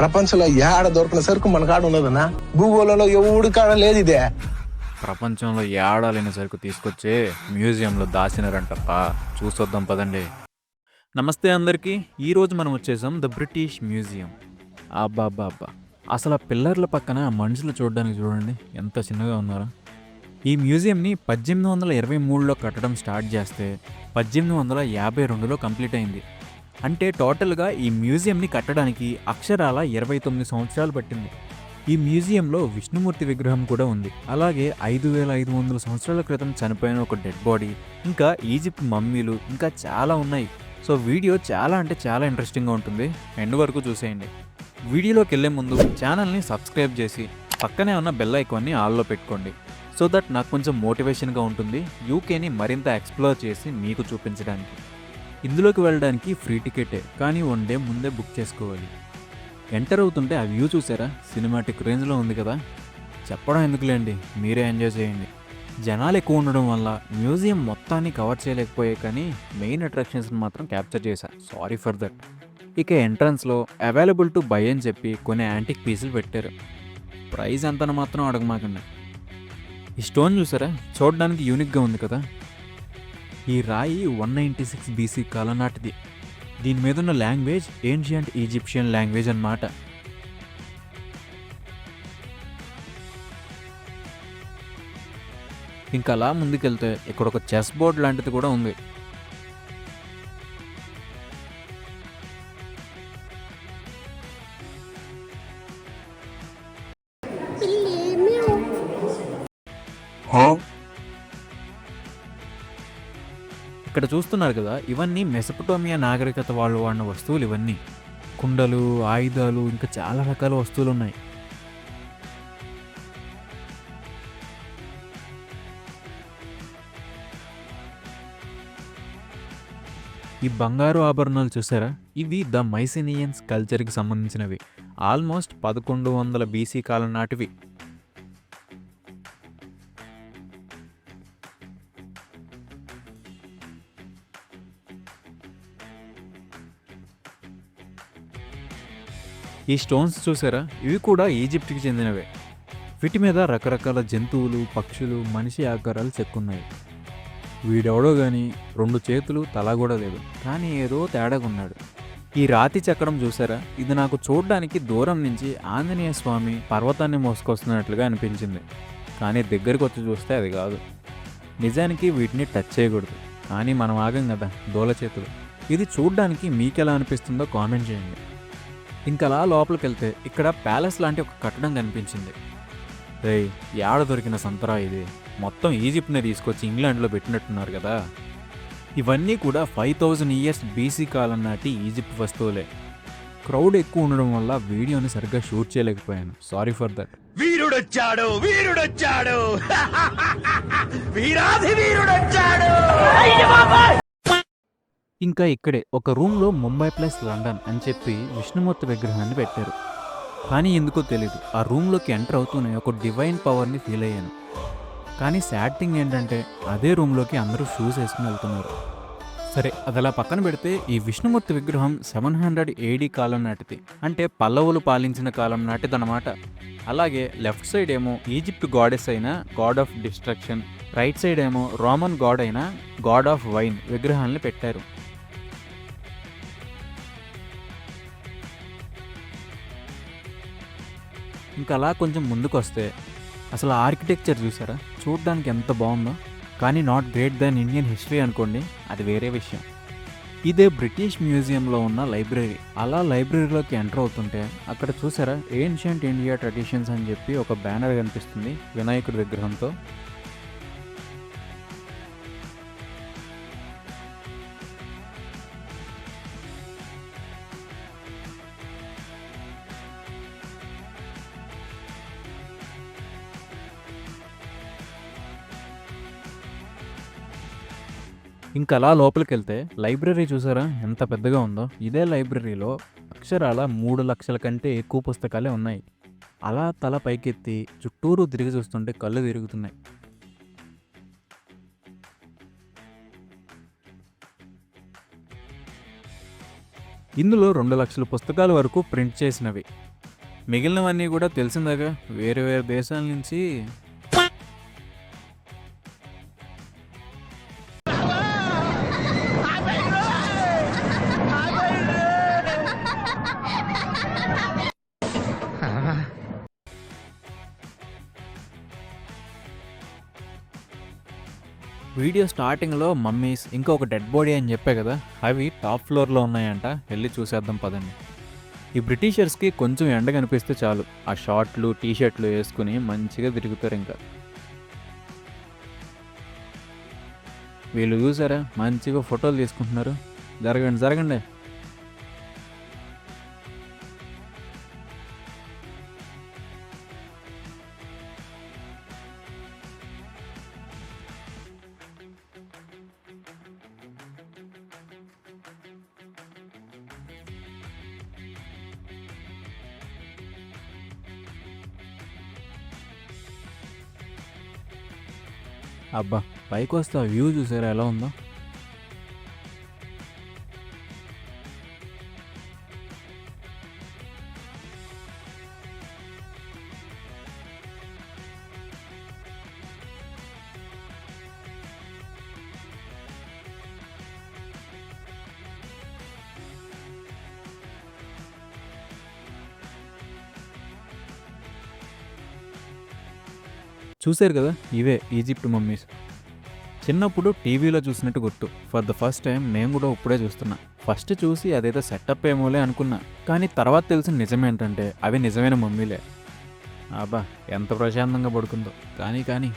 ప్రపంచంలో ఏడ దొరికిన సరుకు మన కాడ ఉన్నదన్నా. భూగోళంలో ఎవడి కాడ లేదు ఇదే. ప్రపంచంలో ఏడాలైన సరుకు తీసుకొచ్చే మ్యూజియంలో దాచినారంటప్ప. చూసొద్దాం పదండి. నమస్తే అందరికీ. ఈరోజు మనం వచ్చేసాం ద బ్రిటిష్ మ్యూజియం. అబ్బా అబ్బా అబ్బా, అసలు ఆ పిల్లర్ల పక్కన మనుషులు చూడడానికి చూడండి ఎంత చిన్నగా ఉన్నారో. ఈ మ్యూజియంని 1823లో కట్టడం స్టార్ట్ చేస్తే 1852లో కంప్లీట్ అయింది. అంటే టోటల్గా ఈ మ్యూజియంని కట్టడానికి అక్షరాల 29 సంవత్సరాలు పట్టింది. ఈ మ్యూజియంలో విష్ణుమూర్తి విగ్రహం కూడా ఉంది. అలాగే 5500 సంవత్సరాల క్రితం చనిపోయిన ఒక డెడ్ బాడీ, ఇంకా ఈజిప్ట్ మమ్మీలు, ఇంకా చాలా ఉన్నాయి. సో వీడియో చాలా అంటే చాలా ఇంట్రెస్టింగ్గా ఉంటుంది. ఎండ్ వరకు చూసేయండి. వీడియోలోకి వెళ్ళే ముందు ఛానల్ని సబ్స్క్రైబ్ చేసి పక్కనే ఉన్న బెల్ ఐకాన్ని ఆల్లో పెట్టుకోండి. సో దట్ నాకు కొంచెం మోటివేషన్గా ఉంటుంది యూకేని మరింత ఎక్స్ప్లోర్ చేసి మీకు చూపించడానికి. ఇందులోకి వెళ్ళడానికి ఫ్రీ టికెటే, కానీ 1 డే ముందే బుక్ చేసుకోవాలి. ఎంటర్ అవుతుంటే ఆ వ్యూ చూసారా, సినిమాటిక్ రేంజ్లో ఉంది కదా. చెప్పడం ఎందుకులేండి, మీరే ఎంజాయ్ చేయండి. జనాలు ఎక్కువ ఉండడం వల్ల మ్యూజియం మొత్తాన్ని కవర్ చేయలేకపోయే, కానీ మెయిన్ అట్రాక్షన్స్ని మాత్రం క్యాప్చర్ చేశా. Sorry for that. ఇక ఎంట్రన్స్లో అవైలబుల్ టు బై అని చెప్పి కొన్ని యాంటిక్ పీసులు పెట్టారు. ప్రైస్ ఎంతని మాత్రం అడగమాకండి. ఈ స్టోన్ చూసారా, చూడడానికి యూనిక్గా ఉంది కదా. ఈ రాయి 196 BC కాలం నాటిది. దీని మీద ఉన్న లాంగ్వేజ్ ఏన్షియంట్ ఈజిప్షియన్ లాంగ్వేజ్ అన్నమాట. ఇంకా అలా ముందుకెళ్తే ఇక్కడ ఒక చెస్ బోర్డ్ లాంటిది కూడా ఉంది. ఇక్కడ చూస్తున్నారు కదా, ఇవన్నీ మెసొపొటేమియా నాగరికత వాళ్ళు వాడిన వస్తువులు. ఇవన్నీ కుండలు, ఆయుధాలు, ఇంకా చాలా రకాల వస్తువులు ఉన్నాయి. ఈ బంగారు ఆభరణాలు చూసారా, ఇవి ద మైసినియన్స్ కల్చర్కి సంబంధించినవి. ఆల్మోస్ట్ 1100 BC కాలం నాటివి. ఈ స్టోన్స్ చూసారా, ఇవి కూడా ఈజిప్ట్కి చెందినవే. వీటి మీద రకరకాల జంతువులు, పక్షులు, మనిషి ఆకారాలు చెక్కున్నాయి. వీడెవడో కానీ 2 చేతులు, తల కూడా లేదు, కానీ ఏదో తేడాగా ఉన్నాడు. ఈ రాతి చక్రం చూసారా, ఇది నాకు చూడడానికి దూరం నుంచి ఆంజనేయ స్వామి పర్వతాన్ని మోసుకొస్తున్నట్లుగా అనిపించింది, కానీ దగ్గరికి వచ్చి చూస్తే అది కాదు. నిజానికి వీటిని టచ్ చేయకూడదు, కానీ మనం ఆగం కదా, దూల చేతులు. ఇది చూడడానికి మీకెలా అనిపిస్తుందో కామెంట్ చేయండి. ఇంకా అలా లోపలికి వెళ్తే ఇక్కడ ప్యాలెస్ లాంటి ఒక కట్టడం కనిపించింది. రేయ్, ఏడ దొరికిన సంతరా ఇది, మొత్తం ఈజిప్ట్ని తీసుకొచ్చి ఇంగ్లాండ్లో పెట్టినట్టున్నారు కదా. ఇవన్నీ కూడా 5000 years BC కాలం నాటి ఈజిప్ట్ వస్తువులే. క్రౌడ్ ఎక్కువ ఉండడం వల్ల వీడియోని సరిగ్గా షూట్ చేయలేకపోయాను. Sorry for that. వీరుడొచ్చాడు, వీరుడొచ్చాడు, వీరాధి వీరుడొచ్చాడు. ఇంకా ఇక్కడే ఒక రూమ్లో ముంబై ప్లస్ లండన్ అని చెప్పి విష్ణుమూర్తి విగ్రహాన్ని పెట్టారు. కానీ ఎందుకో తెలీదు, ఆ రూమ్లోకి ఎంటర్ అవుతూనే ఒక డివైన్ పవర్ని ఫీల్ అయ్యాను. కానీ సాడ్ థింగ్ ఏంటంటే అదే రూమ్లోకి అందరూ షూస్ వేసుకుని వెళ్తున్నారు. సరే, అది అలా పక్కన పెడితే ఈ విష్ణుమూర్తి విగ్రహం 700 AD కాలం నాటిది. అంటే పల్లవులు పాలించిన కాలం నాటిదన్నమాట. అలాగే లెఫ్ట్ సైడ్ ఏమో ఈజిప్ట్ గాడెస్ అయిన God of destruction, right side ఏమో రోమన్ గాడ్ అయిన గాడ్ ఆఫ్ వైన్ విగ్రహాలను పెట్టారు. ఇంకా అలా కొంచెం ముందుకు వస్తే అసలు ఆర్కిటెక్చర్ చూసారా, చూడడానికి ఎంత బాగుందో. కానీ not great than Indian history అనుకోండి, అది వేరే విషయం. ఇదే బ్రిటిష్ మ్యూజియంలో ఉన్న లైబ్రరీ. అలా లైబ్రరీలోకి ఎంటర్ అవుతుంటే అక్కడ చూసారా, ఏన్షియంట్ ఇండియా ట్రెడిషన్స్ అని చెప్పి ఒక బ్యానర్ కనిపిస్తుంది వినాయకుడి విగ్రహంతో. ఇంకా అలా లోపలికి వెళ్తే లైబ్రరీ చూసారా ఎంత పెద్దగా ఉందో. ఇదే లైబ్రరీలో అక్షరాల 3 లక్షల కంటే ఎక్కువ పుస్తకాలే ఉన్నాయి. అలా తల పైకెత్తి చుట్టూరు తిరిగి చూస్తుంటే కళ్ళు తిరుగుతున్నాయి. ఇందులో 2 లక్షల పుస్తకాల వరకు ప్రింట్ చేసినవి. మిగిలినవన్నీ కూడా తెలిసిందాగా వేరే వేరే దేశాల నుంచి. వీడియో స్టార్టింగ్లో మమ్మీస్ ఇంకా ఒక డెడ్ బాడీ అని చెప్పే కదా, అవి టాప్ ఫ్లోర్లో ఉన్నాయంట. వెళ్ళి చూసేద్దాం పదండి. ఈ బ్రిటిషర్స్కి కొంచెం ఎండ కనిపిస్తే చాలు, ఆ షార్ట్లు టీషర్ట్లు వేసుకుని మంచిగా తిరుగుతారు. ఇంకా వీళ్ళు చూసారా మంచిగా ఫోటోలు తీసుకుంటున్నారు. జరగండి జరగండి. అబ్బా, పైకి వస్తే ఆ వ్యూ చూసారా ఎలా ఉందో. చూశారు కదా, ఇవే ఈజిప్ట్ మమ్మీస్. చిన్నప్పుడు టీవీలో చూసినట్టు గుర్తు. ఫర్ ద ఫస్ట్ టైం నేను కూడా ఇప్పుడే చూస్తున్నా. ఫస్ట్ చూసి అదేదో సెటప్ ఏమోలే అనుకున్నా, కానీ తర్వాత తెలిసిన నిజమేంటంటే అవి నిజమైన మమ్మీలే. అబ్బా, ఎంత ప్రశాంతంగా పడుకుందో. కానీ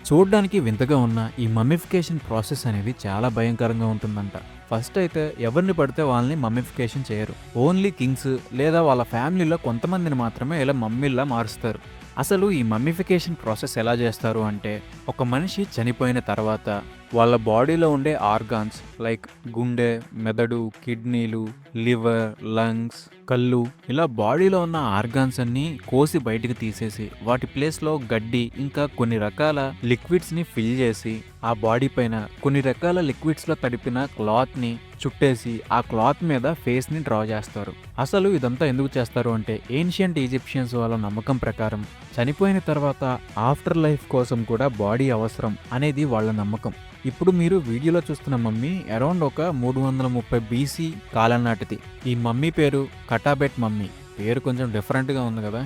చూడ్డానికి వింతగా ఉన్న ఈ మమ్మిఫికేషన్ ప్రాసెస్ అనేది చాలా భయంకరంగా ఉంటుందంట. ఫస్ట్ అయితే ఎవరిని పడితే వాళ్ళని మమ్మిఫికేషన్ చేయరు. ఓన్లీ కింగ్స్ లేదా వాళ్ళ ఫ్యామిలీలో కొంతమందిని మాత్రమే ఇలా మమ్మీల్లా మారుస్తారు. అసలు ఈ మమ్మిఫికేషన్ ప్రాసెస్ ఎలా చేస్తారు అంటే, ఒక మనిషి చనిపోయిన తర్వాత వాళ్ళ బాడీలో ఉండే ఆర్గాన్స్ లైక్ గుండె, మెదడు, కిడ్నీలు, లివర్, లంగ్స్, కళ్ళు, ఇలా బాడీలో ఉన్న ఆర్గాన్స్ అన్నీ కోసి బయటికి తీసేసి వాటి ప్లేస్లో గడ్డి ఇంకా కొన్ని రకాల లిక్విడ్స్ని ఫిల్ చేసి ఆ బాడీ పైన కొన్ని రకాల లిక్విడ్స్లో తడిపిన క్లాత్ని చుట్టేసి ఆ క్లాత్ మీద ఫేస్ని డ్రా చేస్తారు. అసలు ఇదంతా ఎందుకు చేస్తారు అంటే, ఏన్షియంట్ ఈజిప్షియన్స్ వాళ్ళ నమ్మకం ప్రకారం చనిపోయిన తర్వాత ఆఫ్టర్ లైఫ్ కోసం కూడా బాడీ అవసరం అనేది వాళ్ళ నమ్మకం. ఇప్పుడు మీరు వీడియోలో చూస్తున్న మమ్మీ అరౌండ్ ఒక 330 BC కాలం నాటిది. ఈ మమ్మీ పేరు కటాబెట్ మమ్మీ. పేరు కొంచెం డిఫరెంట్గా ఉంది కదా.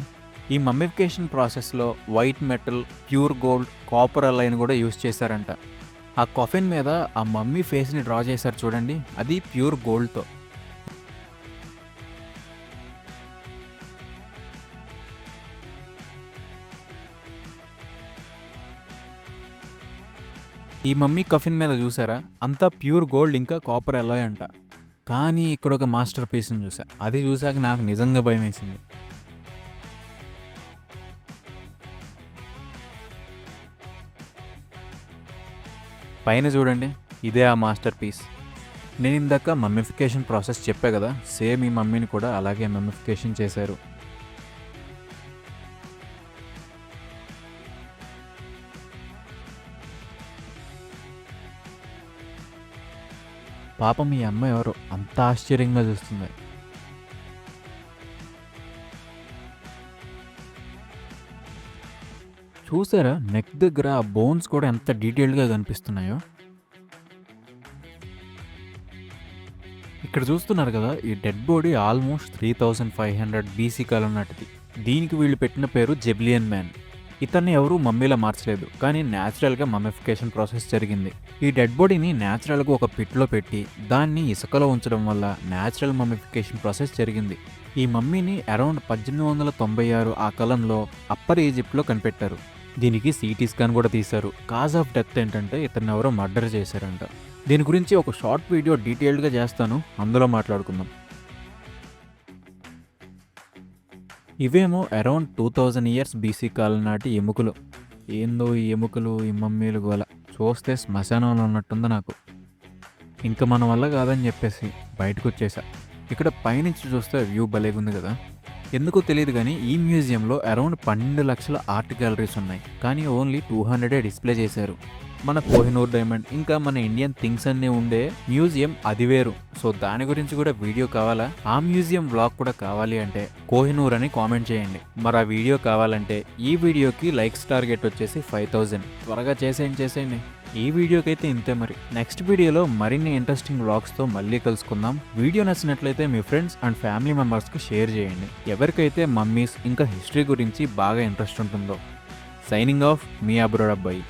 ఈ మమ్మిఫికేషన్ ప్రాసెస్లో white metal, pure gold, copper align కూడా యూజ్ చేశారంట. ఆ కాఫిన్ మీద ఆ మమ్మీ ఫేస్ని డ్రా చేశారు చూడండి, అది ప్యూర్ గోల్డ్తో. ఈ మమ్మీ కఫిన్ మీద చూసారా, అంతా ప్యూర్ గోల్డ్ ఇంకా కాపర్ అలాయ్ అంట. కానీ ఇక్కడ ఒక మాస్టర్ పీస్ని చూసా, అది చూసాక నాకు నిజంగా భయం వేసింది. పైన చూడండి, ఇదే ఆ మాస్టర్ పీస్. నేను ఇందాక మమ్మిఫికేషన్ ప్రాసెస్ చెప్పా కదా, సేమ్ ఈ మమ్మీని కూడా అలాగే మమ్మిఫికేషన్ చేశారు. పాపం ఈ అమ్మ ఎవరో అంత ఆశ్చర్యంగా చూస్తుంది. చూసారా నెక్ దగ్గర ఆ బోన్స్ కూడా ఎంత డీటెయిల్డ్గా కనిపిస్తున్నాయో. ఇక్కడ చూస్తున్నారు కదా, ఈ డెడ్ బాడీ ఆల్మోస్ట్ 3500 BC కాలం నాటిది. దీనికి వీళ్ళు పెట్టిన పేరు జెబ్లియన్ మ్యాన్. ఇతన్ని ఎవరూ మమ్మీలా మార్చలేదు, కానీ న్యాచురల్గా మమ్మిఫికేషన్ ప్రాసెస్ జరిగింది. ఈ డెడ్ బాడీని న్యాచురల్గా ఒక పిట్లో పెట్టి దాన్ని ఇసుకలో ఉంచడం వల్ల న్యాచురల్ మమ్మిఫికేషన్ ప్రాసెస్ జరిగింది. ఈ మమ్మీని అరౌండ్ 1896 ఆ కాలంలో అప్పర్ ఈజిప్ట్లో కనిపెట్టారు. దీనికి CT స్కాన్ కూడా తీశారు. కాజ్ ఆఫ్ డెత్ ఏంటంటే ఇతన్ని ఎవరో మర్డర్ చేశారంట. దీని గురించి ఒక షార్ట్ వీడియో డీటెయిల్డ్గా చేస్తాను, అందులో మాట్లాడుకుందాం. ఇవేమో అరౌండ్ 2000 years BC కాలం నాటి ఎముకలు. ఏందో ఈ ఎముకలు, ఈ మమ్మీలు గోల చూస్తే శ్మశానంలో ఉన్నట్టుంది నాకు. ఇంకా మన వల్ల కాదని చెప్పేసి బయటకు వచ్చేసా. ఇక్కడ పైనుంచి చూస్తే వ్యూ భలేగుంది కదా. ఎందుకో తెలియదు కానీ ఈ మ్యూజియంలో అరౌండ్ 12 లక్షల ఆర్ట్ గ్యాలరీస్ ఉన్నాయి, కానీ ఓన్లీ 200 డిస్ప్లే చేశారు. మన కోహినూర్ డైమండ్ ఇంకా మన ఇండియన్ థింగ్స్ అన్నీ ఉండే మ్యూజియం అది వేరు. సో దాని గురించి కూడా వీడియో కావాలా, ఆ మ్యూజియం వ్లాగ్ కూడా కావాలి అంటే కోహినూర్ అని కామెంట్ చేయండి. మరి ఆ వీడియో కావాలంటే ఈ వీడియోకి లైక్స్ టార్గెట్ వచ్చేసి 5000. త్వరగా చేసేయండి. ఈ వీడియోకి అయితే ఇంతే. మరి నెక్స్ట్ వీడియోలో మరిన్ని ఇంట్రెస్టింగ్ వ్లాగ్స్తో మళ్ళీ కలుసుకుందాం. వీడియో నచ్చినట్లయితే మీ ఫ్రెండ్స్ అండ్ ఫ్యామిలీ మెంబర్స్కి షేర్ చేయండి, ఎవరికైతే మమ్మీస్ ఇంకా హిస్టరీ గురించి బాగా ఇంట్రెస్ట్ ఉంటుందో. సైనింగ్ ఆఫ్, మీ అబ్రోడ్ అబ్బాయి.